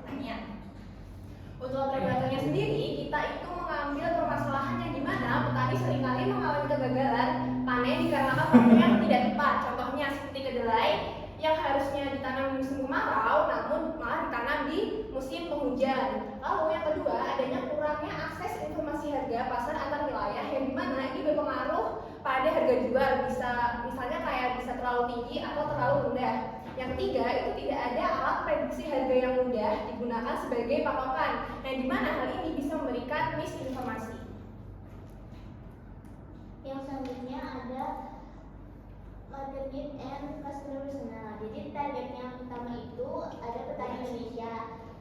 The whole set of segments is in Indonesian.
pertanian. Untuk regulatornya sendiri, kita itu mengambil permasalahan yang dimana petani seringkali mengalami kegagalan panen dikarenakan waktu yang tidak tepat. Contohnya seperti kedelai yang harusnya ditanam di musim kemarau, namun malah ditanam di musim penghujan. Lalu yang kedua, adanya kurangnya akses informasi harga pasar antar wilayah yang dimana ini berpengaruh pada harga jual, misalnya kayak bisa terlalu tinggi atau terlalu rendah. Yang ketiga, itu tidak ada alat prediksi harga yang mudah digunakan sebagai patokan, yang dimana hal ini bisa memberikan misinformasi. Yang selanjutnya ada market need and customer personal. Jadi target yang pertama itu ada petani Indonesia,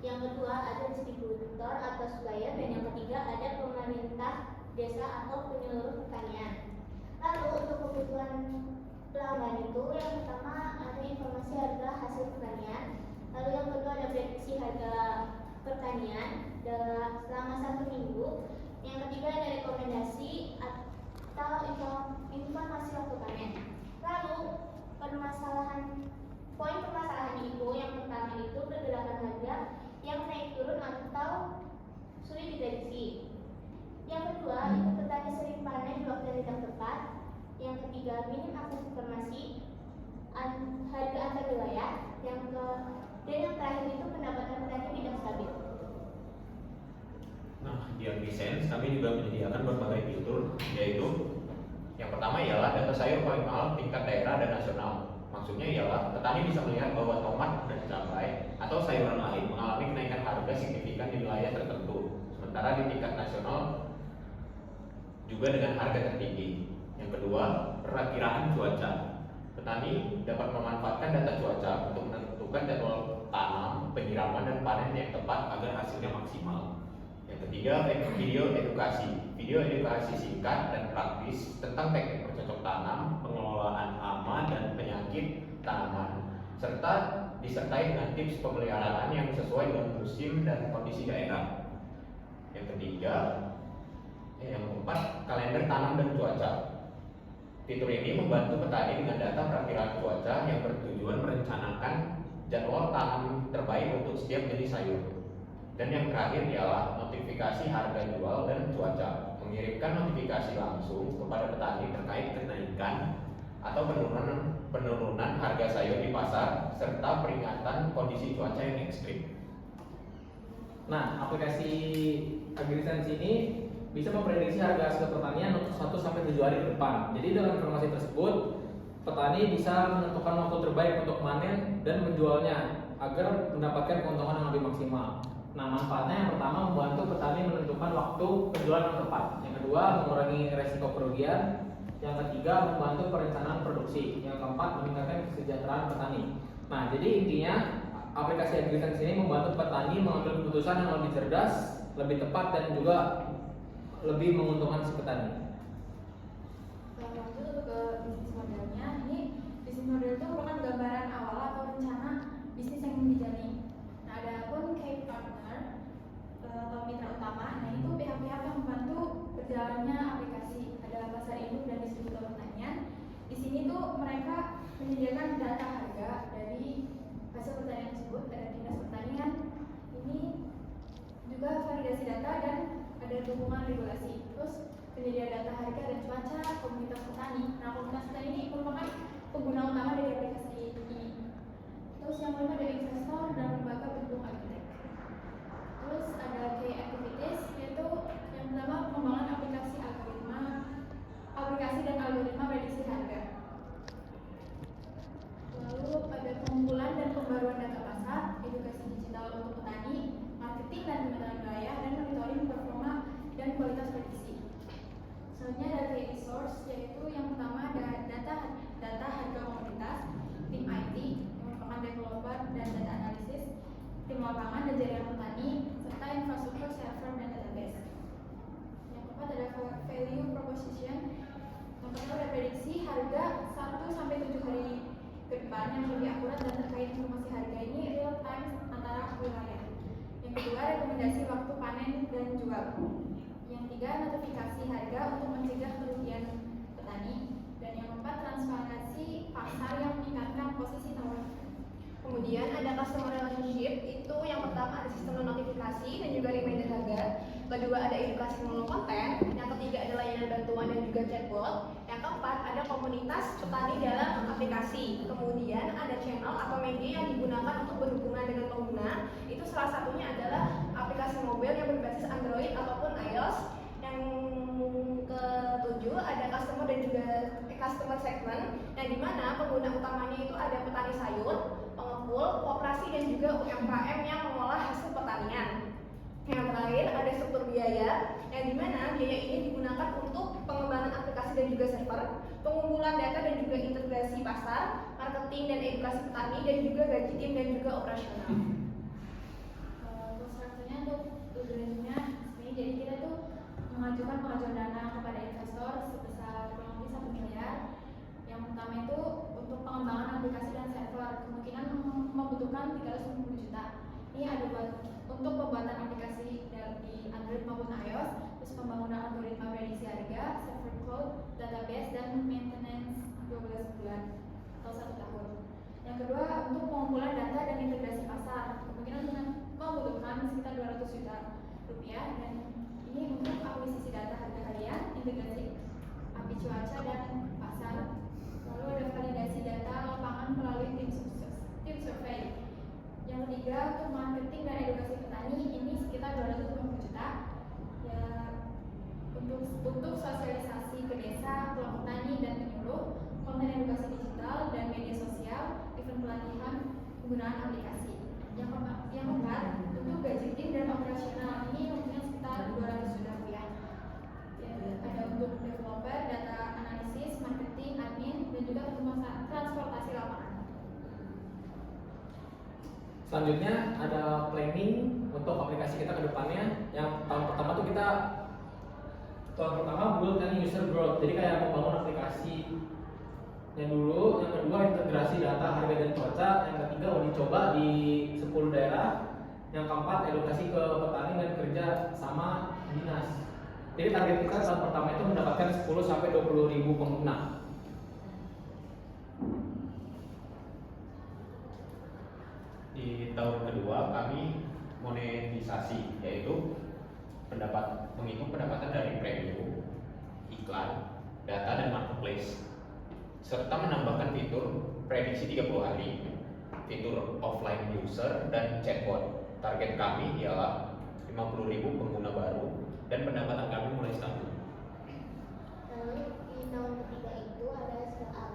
yang kedua ada distributor atau supplier, dan yang ketiga ada pemerintah desa atau penyuluh pertanian. Lalu untuk kebutuhan pelanggan itu yang pertama ada informasi harga hasil pertanian, lalu yang kedua ada prediksi harga pertanian selama 1 minggu, yang ketiga ada rekomendasi atau informasi waktu panen. Lalu poin permasalahan itu yang pertama itu pergerakan harga yang naik turun atau sulit diprediksi. Yang kedua itu petani sering panen di waktu yang tidak tepat. Yang ketiga minim akses informasi harga antar wilayah. Dan yang terakhir itu pendapatan petani tidak stabil. Nah, di AgriSense kami juga menyediakan berbagai fitur, yaitu yang pertama ialah data sayur paling mahal tingkat daerah dan nasional. Maksudnya ialah petani bisa melihat bahwa tomat dan cabai atau sayuran lain mengalami kenaikan harga signifikan di wilayah tertentu, sementara di tingkat nasional juga dengan harga tertinggi. Yang kedua, perakiraan cuaca. Petani dapat memanfaatkan data cuaca untuk menentukan jadwal tanam, penyiraman, dan panen yang tepat agar hasilnya maksimal. Yang ketiga, video edukasi. Video edukasi singkat dan praktis tentang teknik bercocok tanam, pengelolaan hama dan penyakit tanaman, serta disertai dengan tips pemeliharaan yang sesuai dengan musim dan kondisi daerah. Yang keempat, kalender tanam dan cuaca. Fitur ini membantu petani dengan data perakiraan cuaca yang bertujuan merencanakan jadwal tanam terbaik untuk setiap jenis sayur. Dan yang terakhir ialah notifikasi harga jual dan cuaca. Mengirimkan notifikasi langsung kepada petani terkait kenaikan atau penurunan harga sayur di pasar serta peringatan kondisi cuaca yang ekstrim. Nah, aplikasi AgriSense ini bisa memprediksi harga hasil pertanian untuk 1-7 hari ke depan. Jadi dengan informasi tersebut, petani bisa menentukan waktu terbaik untuk panen dan menjualnya agar mendapatkan keuntungan yang lebih maksimal. Nah, manfaatnya yang pertama membantu petani menentukan waktu penjualan yang tepat. Yang kedua, mengurangi resiko kerugian. Yang ketiga, membantu perencanaan produksi. Yang keempat, meningkatkan kesejahteraan petani. Nah, jadi intinya aplikasi AgriSense ini membantu petani mengambil keputusan yang lebih cerdas, lebih tepat, dan juga lebih menguntungkan si petani. Lanjut ke bisnis modelnya. Ini bisnis model itu merupakan gambaran awal atau rencana bisnis yang ingin dijalani. Nah, ada pun key partner atau mitra utama. Nah, itu pihak-pihak yang membantu berjalannya aplikasi. Ada pasar induk dan distributor pertanian. Di sini tuh mereka menyediakan data harga dari hasil pertanian tersebut. Ada dinas pertanian. Ini juga validasi data dan ada dukungan regulasi. Terus penyedia data harga dan cuaca, komunitas petani. Nah, komunitas petani ini merupakan pengguna utama dari aplikasi ini. Terus yang kelima dari investor dan lembaga pendukung arsitek. Terus ada key activities, yaitu yang pertama pengembangan aplikasi dan algoritma prediksi harga. Lalu ada pengumpulan dan pembaruan data pasar, edukasi digital untuk petani, marketing dan pemetaan wilayah, dan monitoring performa dan kualitas prediksi. Selanjutnya ada key resource, yaitu yang pertama ada data harga komoditas, tim IT yang merupakan developer dan data analisis, tim lapangan dan jaringan petani, serta infrastruktur server dan database. Yang keempat ada value proposition, yang pertama ada prediksi harga 1-7 hari ke depan yang lebih akurat dan terkait informasi harga ini real time antara wilayah. Yang kedua, rekomendasi waktu panen dan jual. Yang tiga, notifikasi harga untuk mencegah kerugian petani. Dan yang keempat, transparansi pasar yang meningkatkan posisi tawar Kemudian ada customer relationship, itu yang pertama ada sistem notifikasi dan juga reminder harga. Kedua ada edukasi melalui konten. Yang ketiga ada layanan bantuan dan juga chatbot. Yang keempat ada komunitas petani dalam aplikasi. Kemudian ada channel atau media yang digunakan untuk berhubungan dengan pengguna. Itu salah satunya adalah aplikasi mobil yang berbasis Android ataupun iOS. Yang ketujuh ada customer dan juga customer segment, yang dimana pengguna utamanya itu ada petani sayur, pengepul, koperasi dan juga UMKM yang mengolah hasil pertanian. Yang terakhir ada struktur biaya, yang dimana biaya ini digunakan untuk pengembangan aplikasi dan juga server, pengumpulan data dan juga integrasi pasar, marketing dan edukasi petani, dan juga gaji tim dan juga operasional. Terus selanjutnya untuk tujuannya ini, jadi kita tuh mengajukan pengajuan dana kepada investor sebesar kurang lebih 1 miliar. Yang pertama itu untuk pengembangan aplikasi dan server, kemungkinan membutuhkan 350 juta. Ini ada buat untuk pembuatan aplikasi di Android maupun iOS, terus pembangunan algoritma prediksi harga, server cloud, database, dan maintenance 12 bulan atau 1 tahun. Yang kedua untuk pengumpulan data dan integrasi pasar, kemungkinan membutuhkan sekitar 200 juta rupiah, dan ini untuk akuisisi data harga harian, integrasi api cuaca dan pasar. Lalu ada validasi data lapangan melalui tim survei. Yang ketiga untuk marketing dan edukasi petani, ini sekitar 250 juta. Ya, untuk sosialisasi ke desa, kelompok tani dan penyuluh, konten edukasi digital dan media sosial, event pelatihan penggunaan aplikasi. Yang keempat untuk gaji tim dan operasional, ini mungkin sekitar 200 juta rupiah. Ya, ada untuk developer, data analisis, marketing, admin, dan juga transportasi lapangan. Selanjutnya ada planning untuk aplikasi kita ke depannya. Yang tahun pertama tuh kita build and user growth. Jadi kayak membangun aplikasi yang dulu, yang kedua integrasi data harga dan cuaca, yang ketiga uji coba di 10 daerah, yang keempat edukasi ke petani dan kerja sama dinas. Jadi target kita tahun pertama itu mendapatkan 10 sampai 20 ribu pengguna. Di tahun kedua kami monetisasi, yaitu menghitung pendapatan dari premium, iklan, data dan marketplace, serta menambahkan fitur prediksi 30 hari, fitur offline user dan chatbot. Target kami ialah 50.000 pengguna baru dan pendapatan kami mulai stabil. Lalu di tahun ketiga itu ada startup.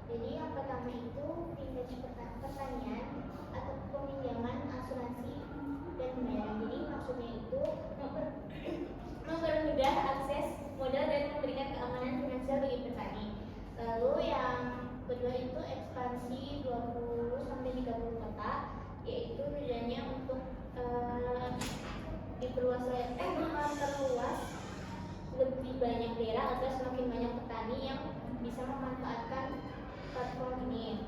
Jadi yang pertama itu fintech pertanian atau peminjaman asuransi dan pembayaran. Jadi maksudnya itu mempermudah akses modal dan memberikan keamanan finansial bagi petani. Lalu yang kedua itu ekspansi 20 sampai 30 kota, yaitu tujuannya untuk memperluas lebih banyak daerah agar semakin banyak petani yang bisa memanfaatkan platform ini.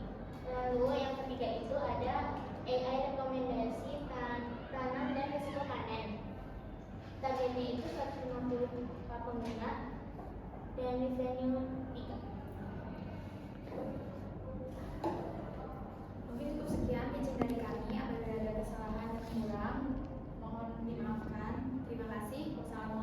Lalu yang ketiga itu ada AI rekomendasi tanam dan risiko panen. Targetnya itu 150 pengguna dan revenue 3. Mungkin cukup sekian pitching dari kami. Apabila ada kesalahan yang kurang, mohon dimaafkan. Terima kasih. Wassalamualaikum